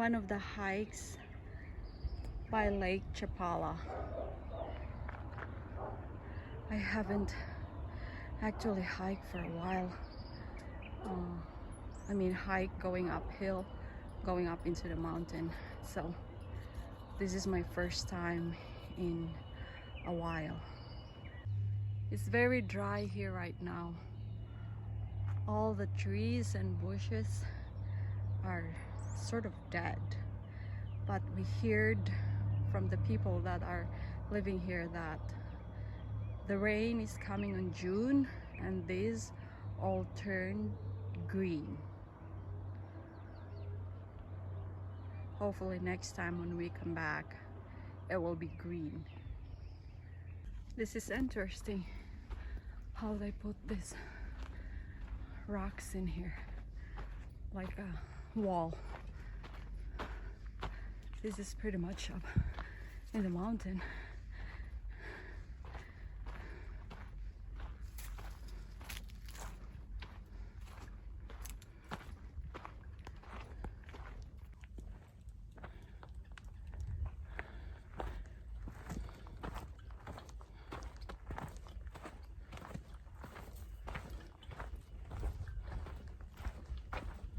one of the hikes by Lake Chapalla. I haven't actually hiked for a while. I mean hike going uphill, going up into the mountain. So this is my first time in a while. It's very dry here right now. All the trees and bushes are sort of dead, but we heard from the people that are living here that the rain is coming in June and these all turn green. Hopefully next time when we come back it will be green. This is interesting how they put these rocks in here like a wall. This is pretty much up in the mountain.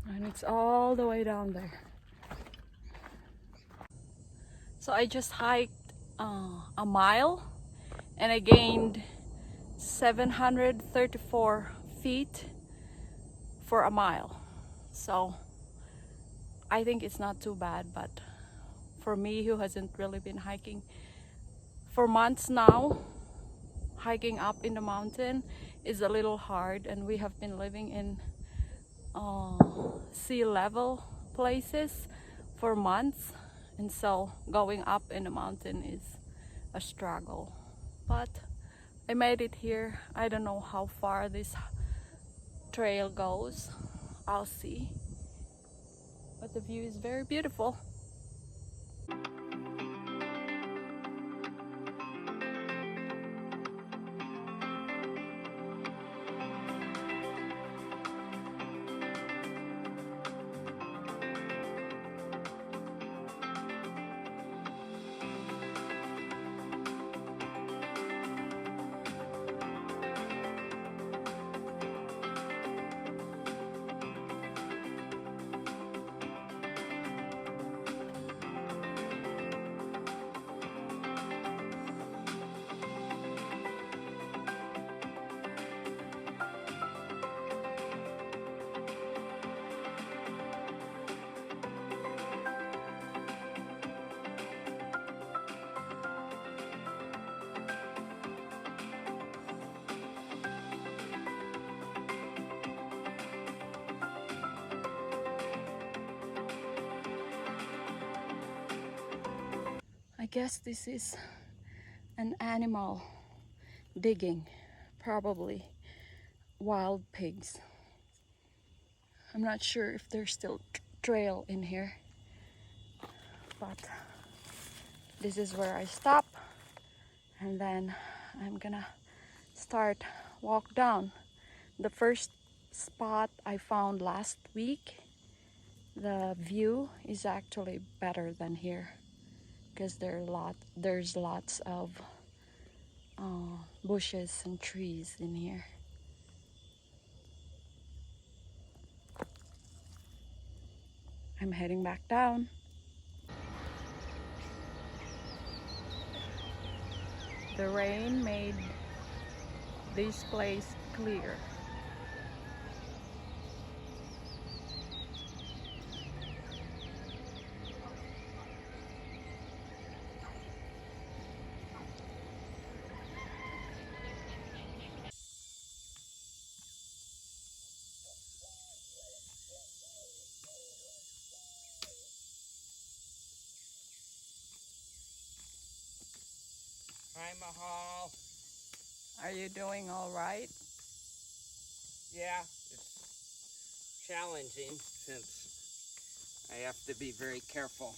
And it's all the way down there. So I just hiked a mile and I gained 734 feet for a mile. So I think it's not too bad, but for me who hasn't really been hiking for months now, hiking up in the mountain is a little hard, and we have been living in sea level places for months, and so going up in the mountain is a struggle. But I made it here. I don't know how far this trail goes. I'll see. But the view is very beautiful. I guess this is an animal digging, probably wild pigs. I'm not sure if there's still trail in here, but this is where I stop, and then I'm gonna start walk down. The first spot I found last week, the view is actually better than here because there's lots of bushes and trees in here. I'm heading back down. The rain made this place clear. Hi, Mahal. Are you doing all right? Yeah, it's challenging since I have to be very careful.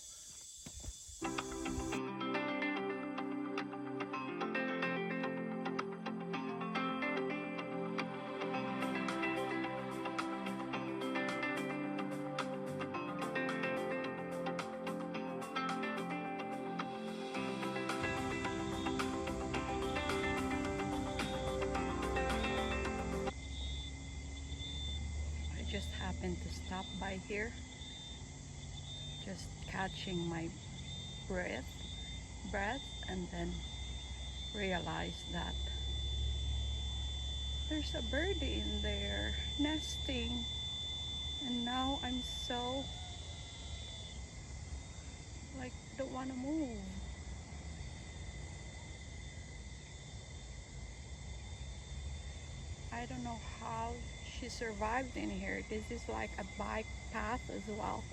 I just happened to stop by here, just catching my breath, and then realized that there's a birdie in there nesting, and now I'm so like don't want to move. I don't know how she survived in here. This is like a bike path as well.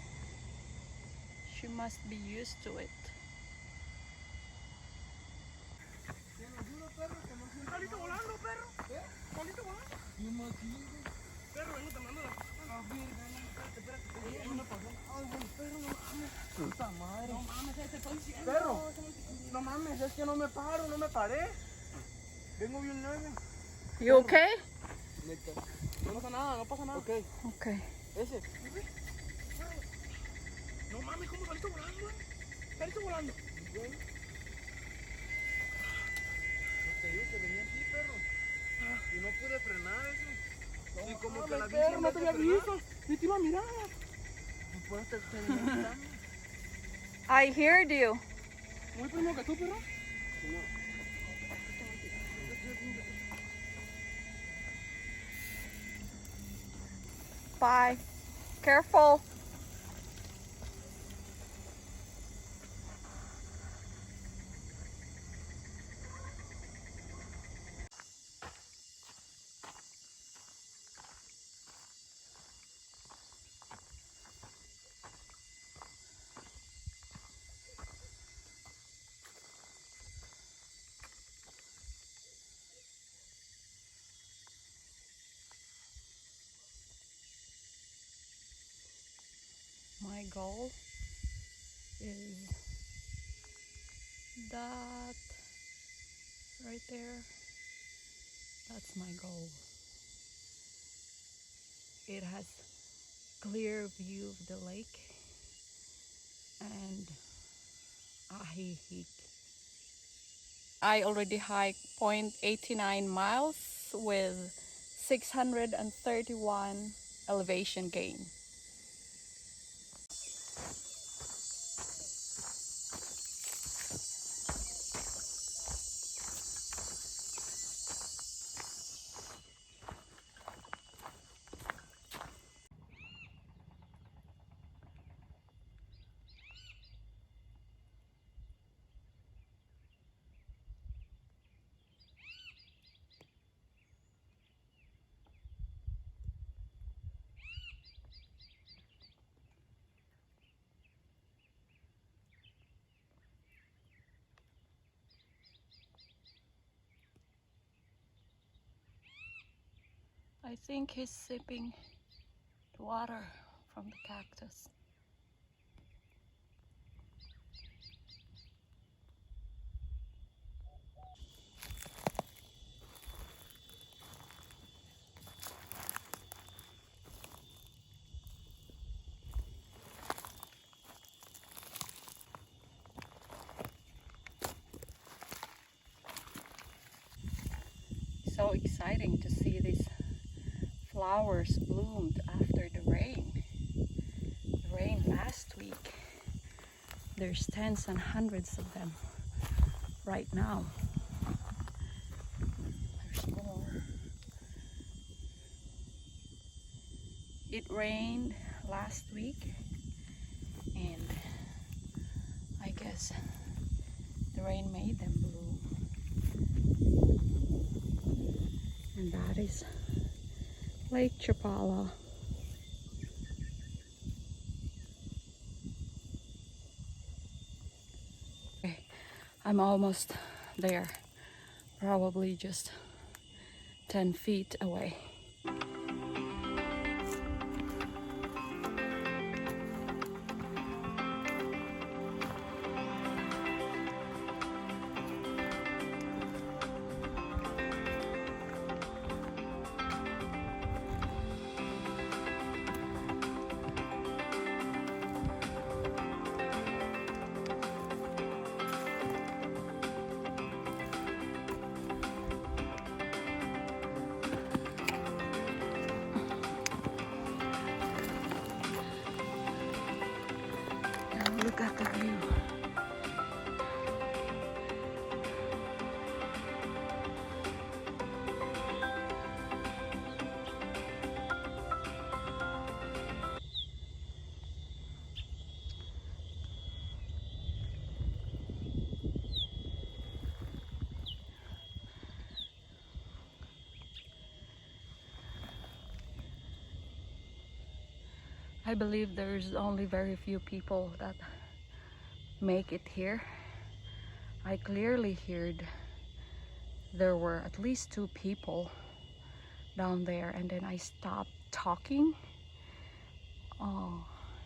She must be used to it. Perro, no mames, es que no me paro, no me paré. Vengo bien leve. You okay? No pasa nada, no pasa nada. Ok. Okay. Ese. No mames, ¿cómo saliste volando? Saliste volando. No te digo que venía aquí, perro. Y no pude frenar eso. Y como que la bici perro, no te había visto. Ni te iba a mirar. Y por eso te venía gritando. I heard you. Muy primo que tú, perro. Bye. Careful. My goal is that right there. That's my goal. It has clear view of the lake and Ajijic. I already hiked 0.89 miles with 631 elevation gain. I think he's sipping the water from the cactus. So exciting to see these flowers bloomed after the rain. The rain last week. There's tens and hundreds of them right now. There's more. It rained last week, and I guess the rain made them bloom. And that is Lake Chapalla. Okay, I'm almost there, probably just 10 feet away. Look at the view. I believe there's only very few people that make it here. I clearly heard there were at least 2 people down there, and then I stopped talking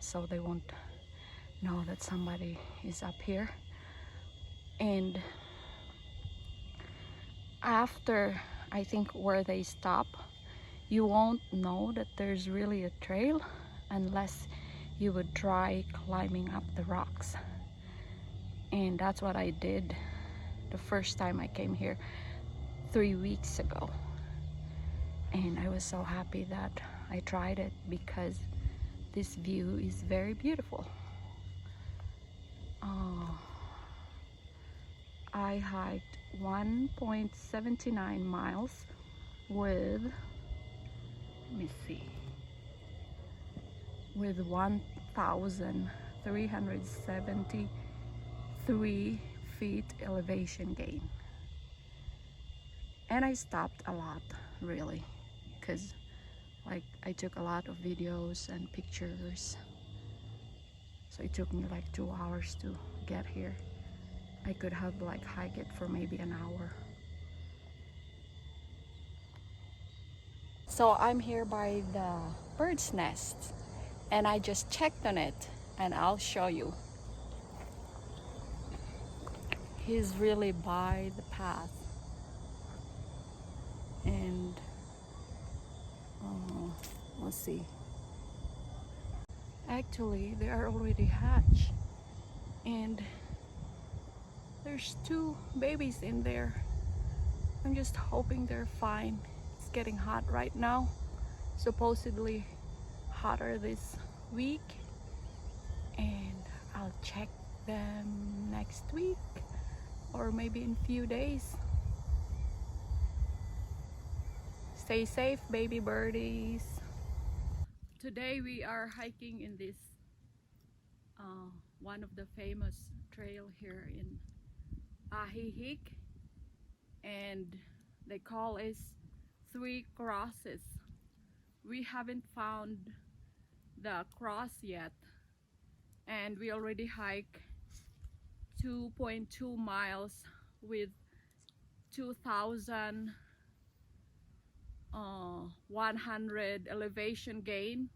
so they won't know that somebody is up here. And after, I think, where they stop, you won't know that there's really a trail unless you would try climbing up the rocks. And that's what I did the first time I came here 3 weeks ago. And I was so happy that I tried it because this view is very beautiful. I hiked 1.79 miles with, let me see, with 1,373 feet elevation gain. And I stopped a lot, really, because like I took a lot of videos and pictures. So it took me like 2 hours to get here. I could have like hiked it for maybe an hour. So I'm here by the bird's nest and I just checked on it and I'll show you. He's really by the path. And let's see. Actually, they are already hatched. And there's 2 babies in there. I'm just hoping they're fine. It's getting hot right now. Supposedly hotter this week. And I'll check them next week or maybe in a few days. Stay safe, baby birdies. Today we are hiking in this one of the famous trail here in Ajijic, and they call it 3 crosses. We haven't found the cross yet, and we already hiked 2.2 miles with 2,100 elevation gain,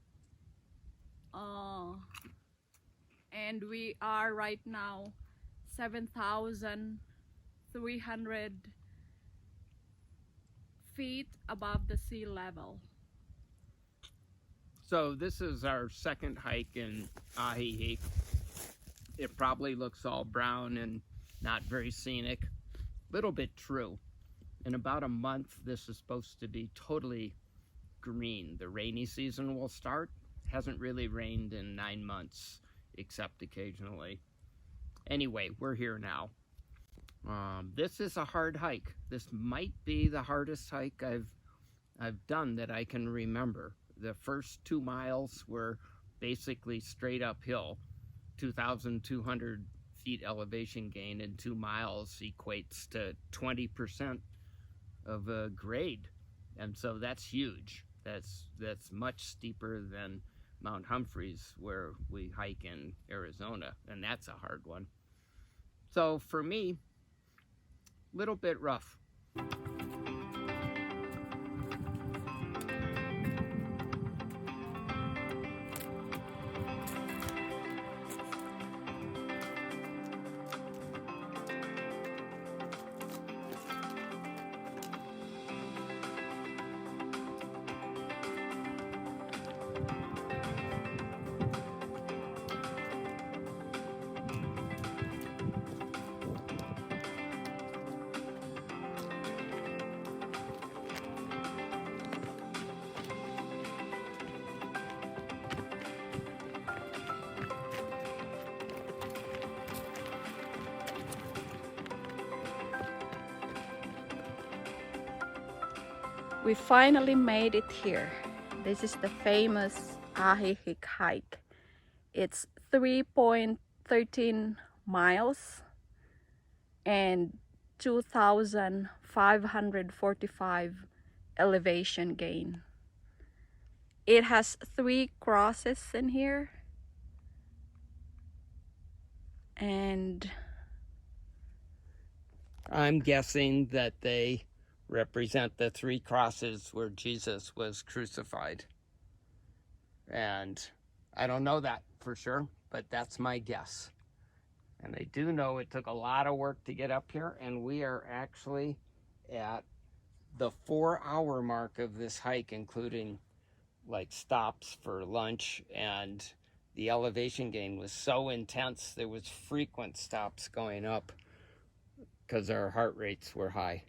and we are right now 7,300 feet above the sea level. So this is our second hike in Ajijic. It probably looks all brown and not very scenic. Little bit true. In about a month, this is supposed to be totally green. The rainy season will start. Hasn't really rained in 9 months, except occasionally. Anyway, we're here now. This is a hard hike. This might be the hardest hike I've done that I can remember. The first 2 miles were basically straight uphill. 2,200 feet elevation gain in 2 miles equates to 20% of a grade. And so that's huge. That's much steeper than Mount Humphreys, where we hike in Arizona, and that's a hard one. So for me, a little bit rough. We finally made it here. This is the famous Ajijic hike. It's 3.13 miles and 2,545 elevation gain. It has 3 crosses in here, and I'm guessing that they represent the 3 crosses where Jesus was crucified. And I don't know that for sure, but that's my guess. And I do know it took a lot of work to get up here, and we are actually at the 4-hour mark of this hike, including like stops for lunch, and the elevation gain was so intense there was frequent stops going up because our heart rates were high.